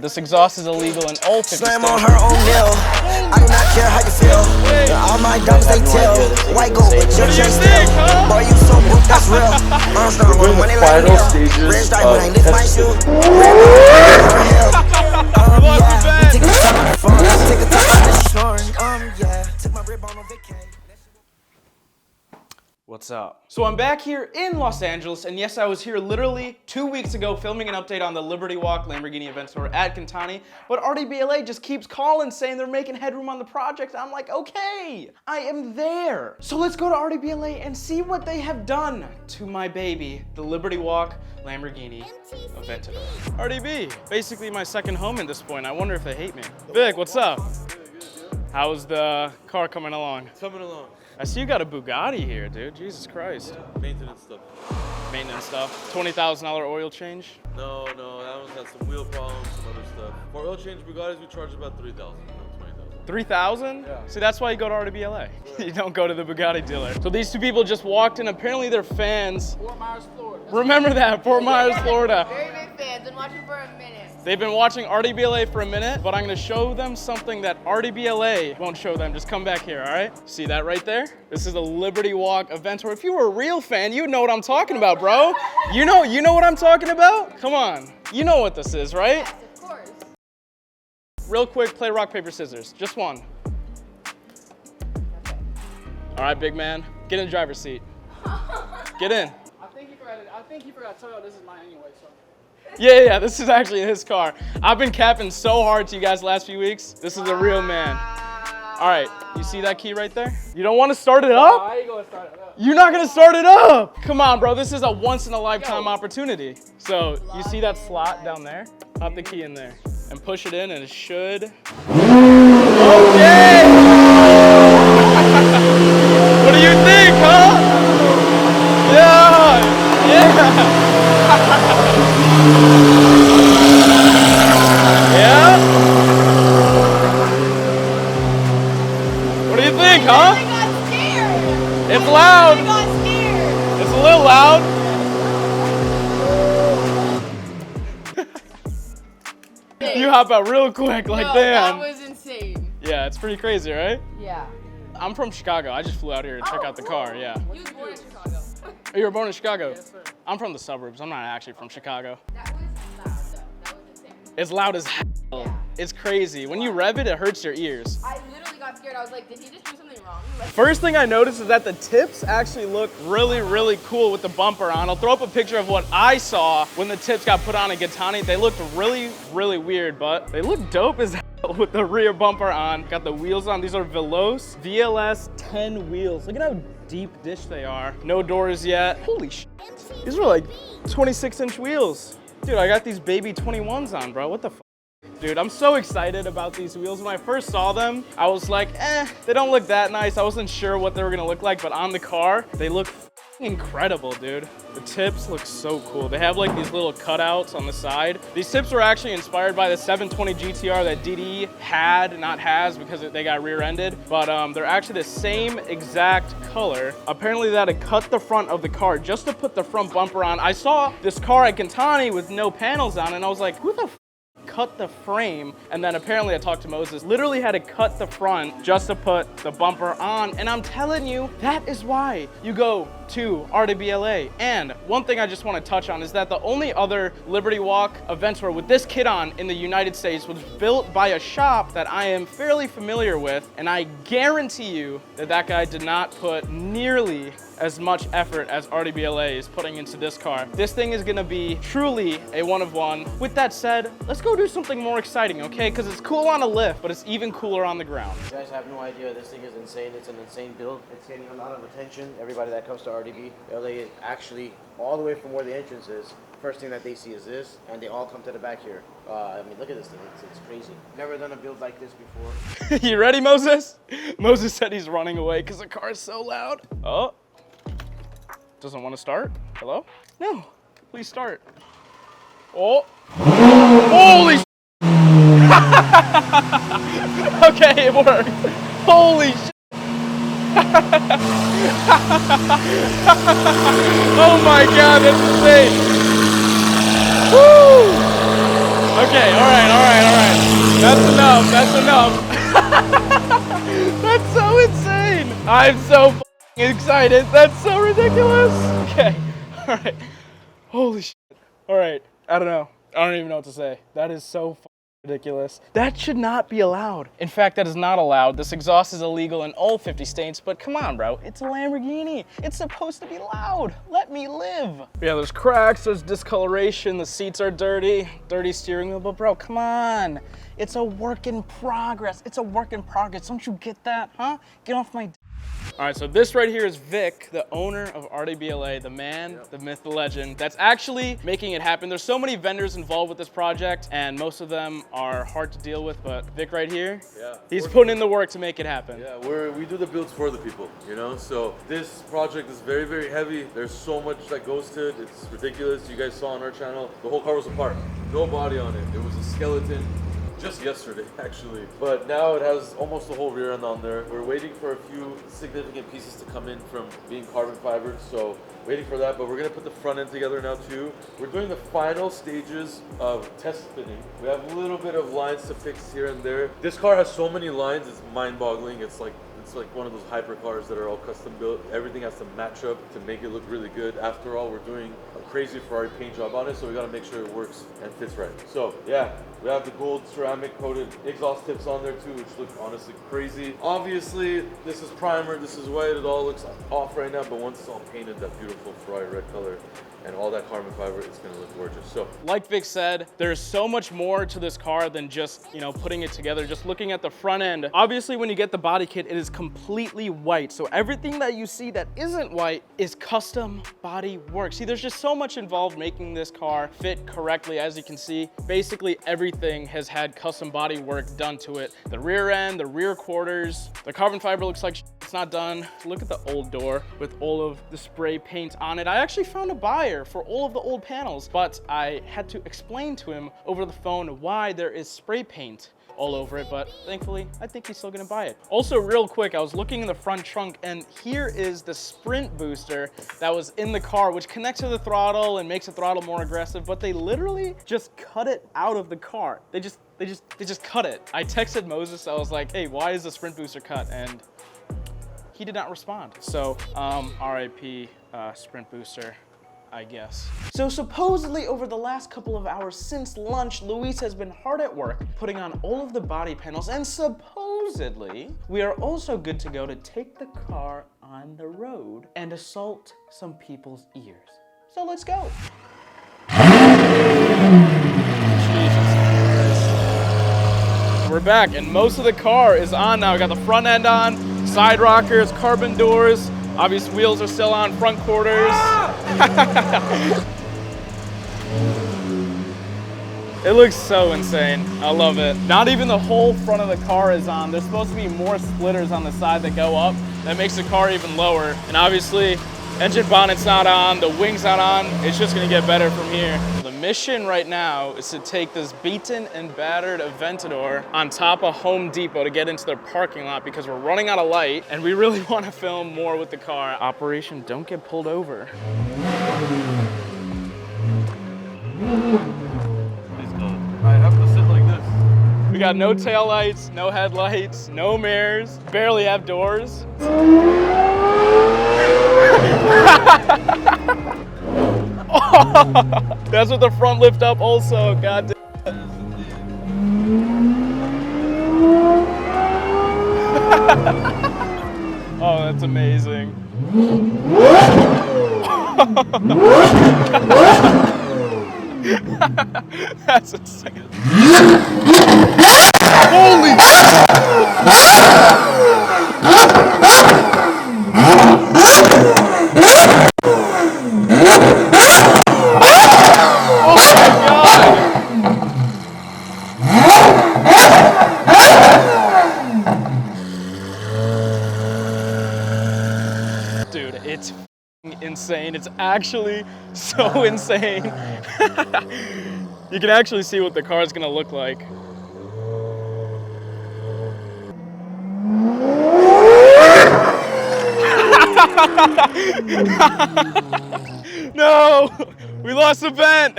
This exhaust is illegal in all 50 Slam states. on her own nail. I do not care how you feel. All my diamonds they tell. White gold, but your chain still. Boy, you so broke, that's real. Armstrong with money like Neil. Red diamond, I lift my shoe. Red yeah. Take a top on the phone. Take a top on the snoring. Yeah. Took my rib on vacation. What's up? So I'm back here in Los Angeles, and yes, I was here literally 2 weeks ago filming an update on the Liberty Walk Lamborghini Aventador at Gintani, but RDBLA just keeps calling saying they're making headroom on the project. I'm like, okay, I am there. So let's go to RDBLA and see what they have done to my baby, the Liberty Walk Lamborghini Aventador. RDB, basically my second home at this point. I wonder if they hate me. Vic, what's up? How's the car coming along? It's coming along. I see you got a Bugatti here, dude. Jesus Christ. Yeah, maintenance stuff. Maintenance stuff. $20,000 oil change. No, that one's got some wheel problems, some other stuff. For oil change Bugattis, we charge about $3,000, not $20,000. 3,000? Yeah. See, that's why you go to RDBLA. You don't go to the Bugatti dealer. So these two people just walked in. Apparently they're fans. Fort Myers, Florida. Remember that, Fort Myers, Florida. Very big fans. Been watching for a minute. They've been watching RDBLA for a minute, but I'm gonna show them something that RDBLA won't show them. Just come back here, all right? See that right there? This is a Liberty Walk Aventador. If you were a real fan, you'd know what I'm talking about, bro. You know what I'm talking about? Come on. You know what this is, right? Yes, of course. Real quick, play rock, paper, scissors. Just one. Okay. All right, big man. Get in the driver's seat. Get in. I think he forgot to tell you this is mine anyway, so. Yeah, this is actually his car. I've been capping so hard to you guys the last few weeks. This is a real man. All right, you see that key right there? You don't want to start it up? I ain't gonna start it up. You're not gonna start it up! Come on, bro, this is a once-in-a-lifetime opportunity. So, you see that slot down there? Pop the key in there and push it in and it should... Okay! What do you think, huh? Yeah! Yeah? What do you think, huh? I got scared. It's loud. I got scared. It's a little loud. You hop out real quick like No, damn. that was insane. Yeah, it's pretty crazy, right? Yeah. I'm from Chicago. I just flew out here to check out the car, yeah. You was born in Chicago. Oh, you were born in Chicago? Yes, sir. I'm from the suburbs. I'm not actually from Chicago. That was loud though. That was insane. It's loud as hell. Yeah. It's crazy. When you rev it, it hurts your ears. I literally got scared. I was like, did he just do something wrong? Like, First thing I noticed is that the tips actually look really, really cool with the bumper on. I'll throw up a picture of what I saw when the tips got put on in Gintani. They looked really, really weird, but they look dope as hell with the rear bumper on. Got the wheels on. These are Veloce VLS 10 wheels. Look at how deep dish they are. No doors yet. Holy shit. These are like 26-inch wheels. Dude, I got these baby 21s on, bro. What the fuck? Dude, I'm so excited about these wheels. When I first saw them, I was like, they don't look that nice. I wasn't sure what they were gonna look like, but on the car, they look incredible, dude. The tips look so cool. They have like these little cutouts on the side. These tips were actually inspired by the 720 GTR that DD had, not has, because they got rear-ended, but they're actually the same exact color. Apparently they had to cut the front of the car just to put the front bumper on. I saw this car at Gintani with no panels on, and I was like, who the cut the frame? And then apparently I talked to Moses, literally had to cut the front just to put the bumper on. And I'm telling you, that is why you go to RDBLA. And one thing I just want to touch on is that the only other Liberty Walk Aventador with this kit on in the United States was built by a shop that I am fairly familiar with, and I guarantee you that that guy did not put nearly as much effort as RDBLA is putting into this car. This thing is gonna be truly a one of one. With that said, let's go do something more exciting, okay? Because it's cool on a lift, but it's even cooler on the ground. You guys have no idea. This thing is insane. It's an insane build. It's getting a lot of attention. Everybody that comes to RDB, LA, actually, all the way from where the entrance is, first thing that they see is this, and they all come to the back here. I mean, look at this thing. It's crazy. Never done a build like this before. You ready, Moses? Moses said he's running away because the car is so loud. Oh. Doesn't want to start? Hello? No. Please start. Oh. Holy sh. Okay, it worked. Holy sh. Oh my God, that's insane. Woo! Okay, all right. That's enough. That's so insane. I'm so excited. That's so ridiculous. Okay, all right. Holy shit. All right, I don't know. I don't even know what to say. That is so ridiculous. That should not be allowed. In fact, that is not allowed. This exhaust is illegal in all 50 states, but come on, bro. It's a Lamborghini. It's supposed to be loud. Let me live. Yeah, there's cracks, there's discoloration, the seats are dirty steering wheel, but bro, come on. It's a work in progress. It's a work in progress. Don't you get that, huh? Get off my All right, so this right here is Vic, the owner of RDBLA, the man, the myth, the legend, that's actually making it happen. There's so many vendors involved with this project, and most of them are hard to deal with, but Vic right here, he's putting in the work to make it happen. Yeah, we do the builds for the people, you know? So this project is very, very heavy. There's so much that goes to it. It's ridiculous. You guys saw on our channel, the whole car was apart. No body on it. It was a skeleton. Just yesterday, actually. But now it has almost the whole rear end on there. We're waiting for a few significant pieces to come in from being carbon fibered, so waiting for that, but we're gonna put the front end together now too. We're doing the final stages of test fitting. We have a little bit of lines to fix here and there. This car has so many lines, it's mind-boggling. It's like one of those hypercars that are all custom built. Everything has to match up to make it look really good. After all, we're doing a crazy Ferrari paint job on it, so we gotta make sure it works and fits right. So yeah, we have the gold ceramic coated exhaust tips on there too, which look honestly crazy. Obviously, this is primer, this is white, it all looks off right now, but once it's all painted that beautiful Ferrari red color and all that carbon fiber, it's gonna look gorgeous. So, like Vic said, there's so much more to this car than just, you know, putting it together. Just looking at the front end, obviously when you get the body kit, it is completely white. So everything that you see that isn't white is custom body work. See, there's just so much involved making this car fit correctly. As you can see, basically everything has had custom body work done to it. The rear end, the rear quarters, the carbon fiber looks like it's not done. Look at the old door with all of the spray paint on it. I actually found a buyer for all of the old panels, but I had to explain to him over the phone why there is spray paint all over it, but thankfully, I think he's still gonna buy it. Also, real quick, I was looking in the front trunk, and here is the sprint booster that was in the car, which connects to the throttle and makes the throttle more aggressive, but they literally just cut it out of the car. They just cut it. I texted Moses, I was like, hey, why is the sprint booster cut? And he did not respond. So, RIP sprint booster, I guess. So supposedly over the last couple of hours since lunch, Luis has been hard at work putting on all of the body panels, and supposedly we are also good to go to take the car on the road and assault some people's ears. So let's go. We're back, and most of the car is on now. We got the front end on, side rockers, carbon doors, obvious wheels are still on, front quarters. It looks so insane. I love it. Not even the whole front of the car is on. There's supposed to be more splitters on the side that go up. That makes the car even lower. And obviously, engine bonnet's not on, the wing's not on. It's just gonna get better from here. The mission right now is to take this beaten and battered Aventador on top of Home Depot to get into their parking lot because we're running out of light and we really want to film more with the car. Operation Don't Get Pulled Over. I have to sit like this. We got no taillights, no headlights, no mirrors, barely have doors. That's what the front lift up also, god damn. Oh, that's amazing. That's insane. Holy dude, it's insane. It's actually so insane. You can actually see what the car is gonna look like. No, we lost the vent.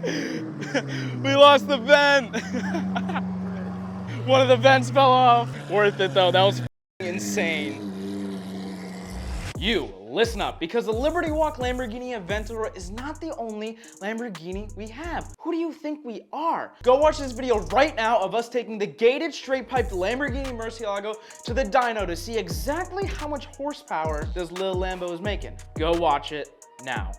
We lost the vent. One of the vents fell off. Worth it though, that was insane. You, listen up, because the Liberty Walk Lamborghini Aventador is not the only Lamborghini we have. Who do you think we are? Go watch this video right now of us taking the gated straight-piped Lamborghini Murcielago to the dyno to see exactly how much horsepower this little Lambo is making. Go watch it now.